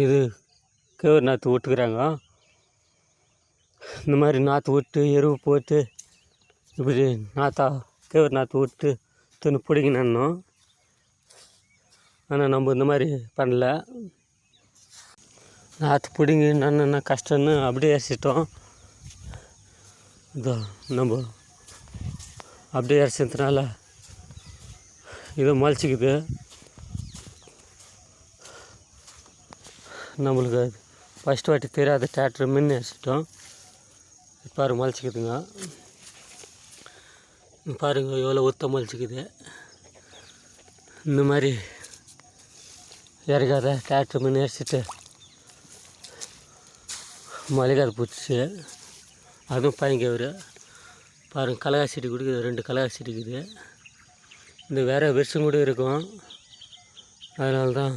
இது கேவுரு நாற்று விட்டுக்கிறாங்க. இந்த மாதிரி நாற்று விட்டு எருவு போட்டு இப்படி கேவுரு நாற்று விட்டு பிடிங்கி நடணும். ஆனால் நம்ம இந்த மாதிரி பண்ணல. நாற்று பிடிங்கி நடணுன்னா கஷ்டம்னு அப்படியே அரைச்சிட்டோம். இதோ நம்ம அப்படியே அரைச்சதுனால இது முளைச்சிக்குது. நம்மளுக்கு ஃபஸ்ட்டு வாட்டி தெரியாத டிராக்டர் மின்னு அரைச்சிட்டோம். பாருங்க முளைச்சிக்குதுங்க. பாருங்கள் எவ்வளோ ஒத்த முளைச்சிக்குது. இந்த மாதிரி இறக்காத டிராக்டர் மின்னு அரைச்சிட்டு மளிகாத பூச்சி அதுவும் பயங்கவர். பாருங்கள் கலகா செடி கொடுக்குது, 2 கலகா செடி இருக்குது. இந்த வேறு வருஷம் கூட இருக்கும். அதனால தான்